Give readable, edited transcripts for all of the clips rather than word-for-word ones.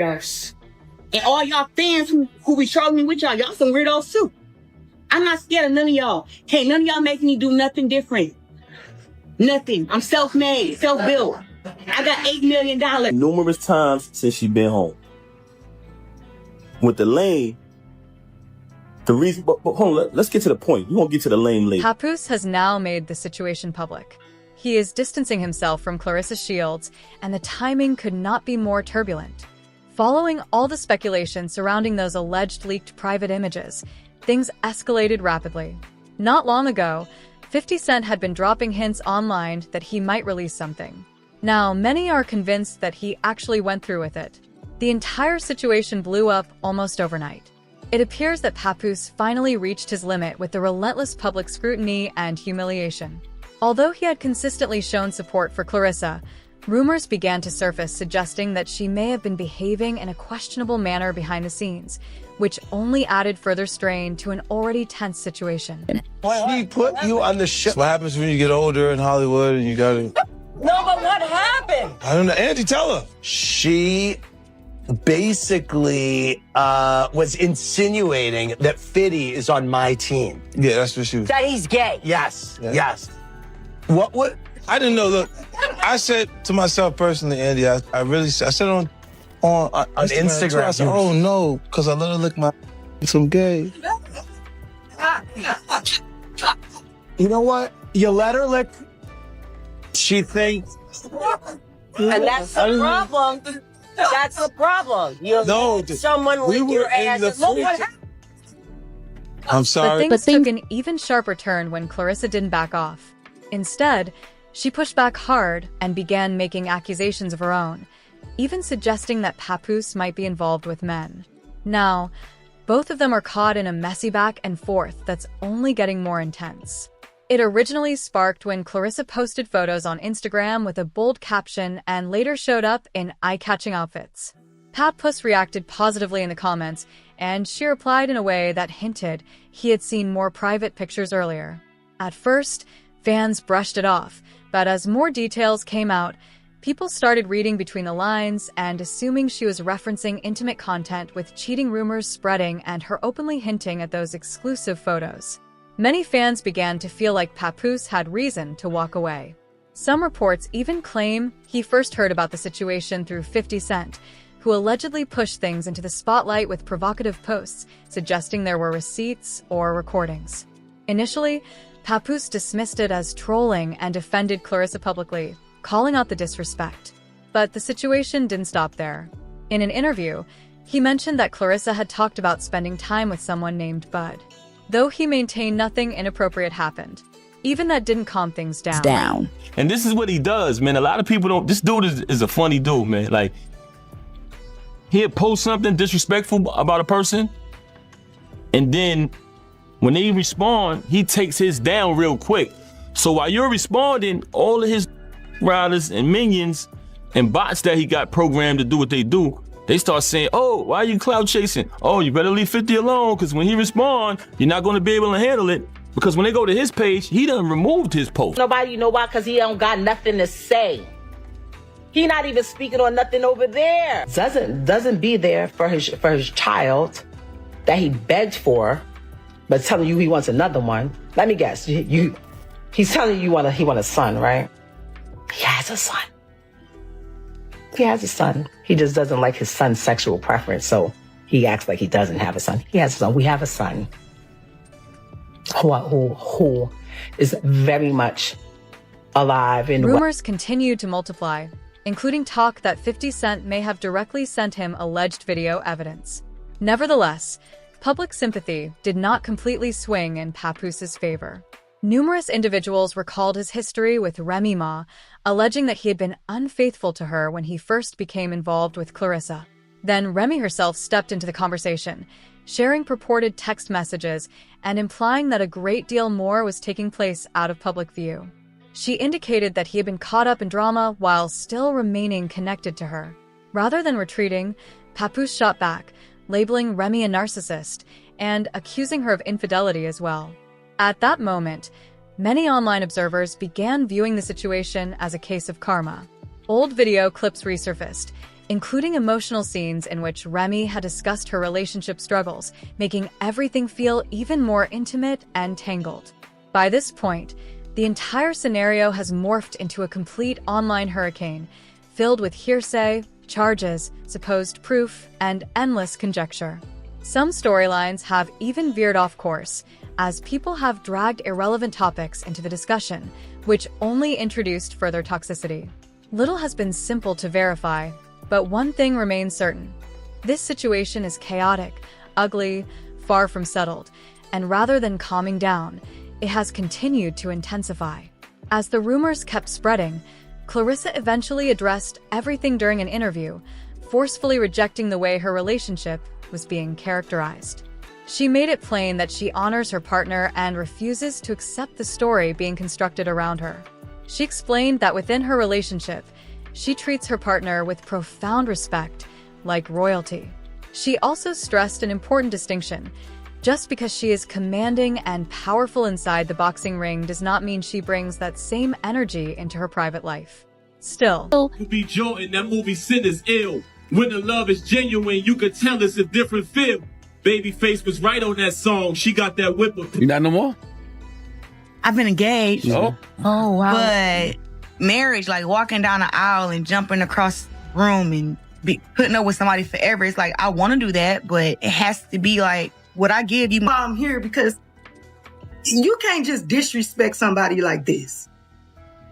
us. And all y'all fans who be trolling me with y'all some weirdos too. I'm not scared of none of y'all. Can't none of y'all make me do nothing different. Nothing. I'm self-made, self-built. I got $8 million. Numerous times since she been home. With the lane, the reason, but hold on, let's get to the point. We won't get to the lane later. Papoose has now made the situation public. He is distancing himself from Claressa Shields, and the timing could not be more turbulent. Following all the speculation surrounding those alleged leaked private images, things escalated rapidly. Not long ago, 50 Cent had been dropping hints online that he might release something. Now, many are convinced that he actually went through with it. The entire situation blew up almost overnight. It appears that Papoose finally reached his limit with the relentless public scrutiny and humiliation. Although he had consistently shown support for Claressa, rumors began to surface suggesting that she may have been behaving in a questionable manner behind the scenes, which only added further strain to an already tense situation. She put you on the show. What happens when you get older in Hollywood and you gotta... No, but what happened? I don't know. Angie, tell her. She basically was insinuating that Fiddy is on my team. Yeah, that's what she was. That he's gay. Yes, Yeah. yes. What? I didn't know. Look, I said to myself personally, Andy, I said on Instagram too, I said, oh no, because I let her lick my some gay. You know what? You let her lick. She thinks. And that's the problem. That's the problem. You let someone lick your ass. Look what happened. I'm sorry. But things took an even sharper turn when Claressa didn't back off. Instead, she pushed back hard and began making accusations of her own, even suggesting that Papoose might be involved with men. Now, both of them are caught in a messy back and forth that's only getting more intense. It originally sparked when Claressa posted photos on Instagram with a bold caption and later showed up in eye-catching outfits. Papoose reacted positively in the comments, and she replied in a way that hinted he had seen more private pictures earlier. At first, fans brushed it off, but as more details came out, people started reading between the lines and assuming she was referencing intimate content, with cheating rumors spreading and her openly hinting at those exclusive photos. Many fans began to feel like Papoose had reason to walk away. Some reports even claim he first heard about the situation through 50 Cent, who allegedly pushed things into the spotlight with provocative posts suggesting there were receipts or recordings. Initially, Papoose dismissed it as trolling and defended Claressa publicly, calling out the disrespect. But the situation didn't stop there. In an interview, he mentioned that Claressa had talked about spending time with someone named Bud. Though he maintained nothing inappropriate happened, even that didn't calm things down. And this is what he does, man. A lot of people don't, this dude is a funny dude, man. Like, he'll post something disrespectful about a person, and then when they respond, he takes his down real quick. So while you're responding, all of his riders and minions and bots that he got programmed to do what they do, they start saying, oh, why are you cloud chasing? Oh, you better leave 50 alone, because when he respond, you're not going to be able to handle it. Because when they go to his page, he done removed his post. Nobody, you know why? Because he don't got nothing to say. He not even speaking on nothing over there. Doesn't be there for his child that he begged for, but telling you he wants another one. Let me guess. He's telling you he want a son, right? He has a son. He has a son. He just doesn't like his son's sexual preference, so he acts like he doesn't have a son. He has a son. We have a son who is very much alive. Rumors continued to multiply, including talk that 50 Cent may have directly sent him alleged video evidence. Nevertheless, public sympathy did not completely swing in Papoose's favor. Numerous individuals recalled his history with Remy Ma, alleging that he had been unfaithful to her when he first became involved with Claressa. Then Remy herself stepped into the conversation, sharing purported text messages and implying that a great deal more was taking place out of public view. She indicated that he had been caught up in drama while still remaining connected to her. Rather than retreating, Papoose shot back, labeling Remy a narcissist and accusing her of infidelity as well. At that moment, many online observers began viewing the situation as a case of karma. Old video clips resurfaced, including emotional scenes in which Remy had discussed her relationship struggles, making everything feel even more intimate and tangled. By this point, the entire scenario has morphed into a complete online hurricane, filled with hearsay, charges, supposed proof, and endless conjecture. Some storylines have even veered off course, as people have dragged irrelevant topics into the discussion, which only introduced further toxicity. Little has been simple to verify, but one thing remains certain. This situation is chaotic, ugly, far from settled, and rather than calming down, it has continued to intensify. As the rumors kept spreading, Claressa eventually addressed everything during an interview, forcefully rejecting the way her relationship was being characterized. She made it plain that she honors her partner and refuses to accept the story being constructed around her. She explained that within her relationship, she treats her partner with profound respect, like royalty. She also stressed an important distinction. Just because she is commanding and powerful inside the boxing ring does not mean she brings that same energy into her private life. Still, You be Jordan, that movie Sin is ill. When the love is genuine, you could tell it's a different feel. Babyface was right on that song. She got that whip up. You not no more? I've been engaged. Oh. Oh, wow. But marriage, like walking down the aisle and jumping across the room and putting up with somebody forever, it's like, I want to do that, but it has to be like, what I give you. I'm here because you can't just disrespect somebody like this.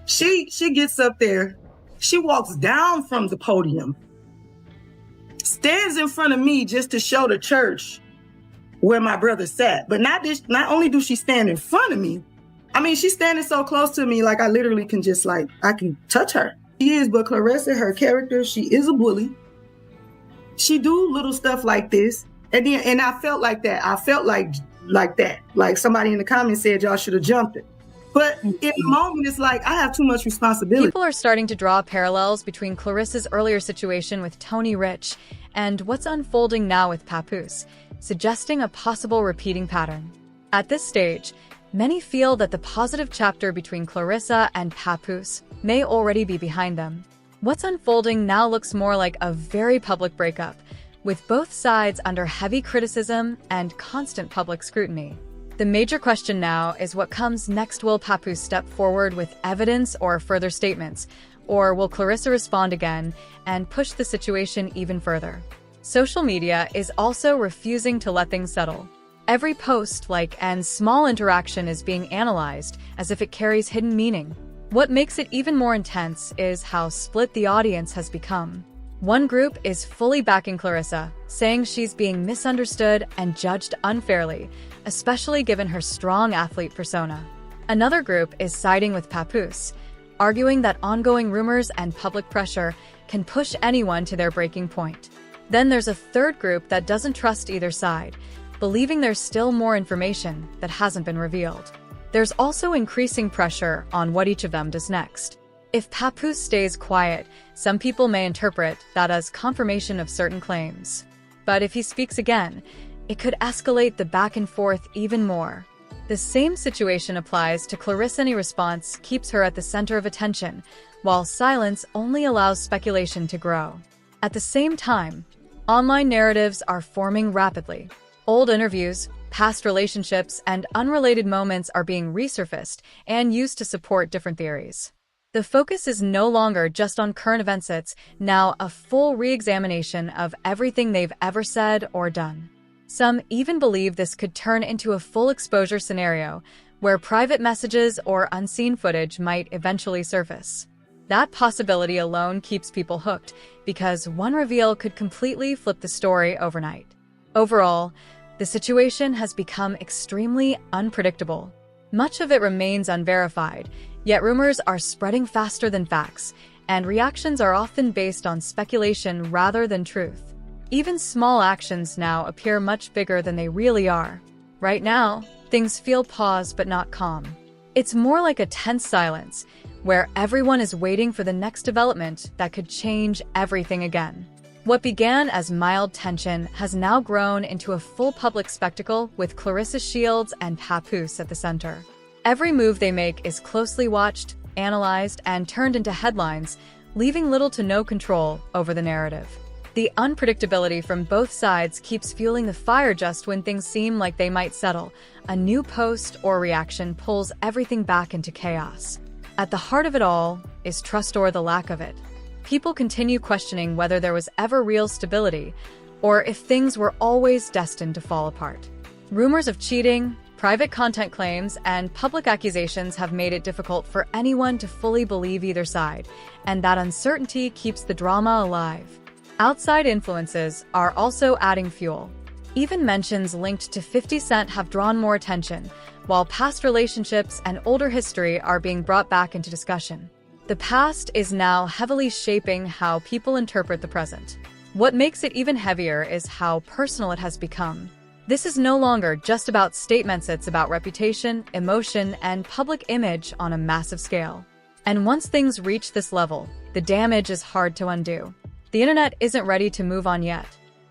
She gets up there, she walks down from the podium, stands in front of me just to show the church where my brother sat. But not only do she stand in front of me, I mean, she's standing so close to me, like I literally can just I can touch her. She is, but Claressa, her character, she is a bully. She do little stuff like this. And I felt like that. I felt like that. Like somebody in the comments said, y'all should have jumped it. But in the moment, it's like, I have too much responsibility. people are starting to draw parallels between Claressa's earlier situation with Tony Rich and what's unfolding now with Papoose, suggesting a possible repeating pattern. At this stage, many feel that the positive chapter between Claressa and Papoose may already be behind them. What's unfolding now looks more like a very public breakup, with both sides under heavy criticism and constant public scrutiny. The major question now is what comes next. Will Papoose step forward with evidence or further statements, or will Claressa respond again and push the situation even further? Social media is also refusing to let things settle. Every post, like, and small interaction is being analyzed as if it carries hidden meaning. What makes it even more intense is how split the audience has become. One group is fully backing Claressa, saying she's being misunderstood and judged unfairly, especially given her strong athlete persona. Another group is siding with Papoose, arguing that ongoing rumors and public pressure can push anyone to their breaking point. Then there's a third group that doesn't trust either side, believing there's still more information that hasn't been revealed. There's also increasing pressure on what each of them does next. If Papoose stays quiet, some people may interpret that as confirmation of certain claims. But if he speaks again, it could escalate the back and forth even more. The same situation applies to Claressa. Any response keeps her at the center of attention, while silence only allows speculation to grow. At the same time, online narratives are forming rapidly. Old interviews, past relationships, and unrelated moments are being resurfaced and used to support different theories. The focus is no longer just on current events, it's now a full re-examination of everything they've ever said or done. Some even believe this could turn into a full exposure scenario, where private messages or unseen footage might eventually surface. That possibility alone keeps people hooked, because one reveal could completely flip the story overnight. Overall, the situation has become extremely unpredictable. Much of it remains unverified, yet rumors are spreading faster than facts, and reactions are often based on speculation rather than truth. Even small actions now appear much bigger than they really are. Right now, things feel paused but not calm. It's more like a tense silence, where everyone is waiting for the next development that could change everything again. What began as mild tension has now grown into a full public spectacle with Claressa Shields and Papoose at the center. Every move they make is closely watched, analyzed, and turned into headlines, leaving little to no control over the narrative. The unpredictability from both sides keeps fueling the fire. Just when things seem like they might settle, a new post or reaction pulls everything back into chaos. At the heart of it all is trust, or the lack of it. People continue questioning whether there was ever real stability, or if things were always destined to fall apart. Rumors of cheating, private content claims, and public accusations have made it difficult for anyone to fully believe either side, and that uncertainty keeps the drama alive. Outside influences are also adding fuel. Even mentions linked to 50 Cent have drawn more attention, while past relationships and older history are being brought back into discussion. The past is now heavily shaping how people interpret the present. What makes it even heavier is how personal it has become. This is no longer just about statements, it's about reputation, emotion, and public image on a massive scale. And once things reach this level, the damage is hard to undo. The internet isn't ready to move on yet.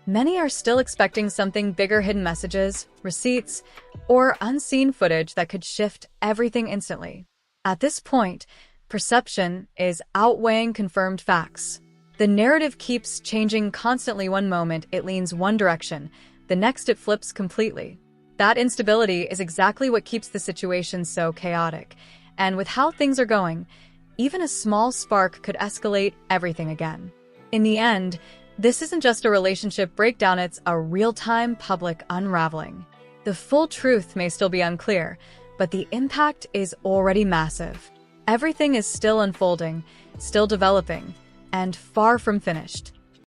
Many are still expecting something bigger: hidden messages, receipts, or unseen footage that could shift everything instantly. At this point, perception is outweighing confirmed facts. The narrative keeps changing constantly. One moment it leans one direction, the next it flips completely. That instability is exactly what keeps the situation so chaotic. And with how things are going, even a small spark could escalate everything again. In the end, this isn't just a relationship breakdown, it's a real-time public unraveling. The full truth may still be unclear, but the impact is already massive. Everything is still unfolding, still developing, and far from finished.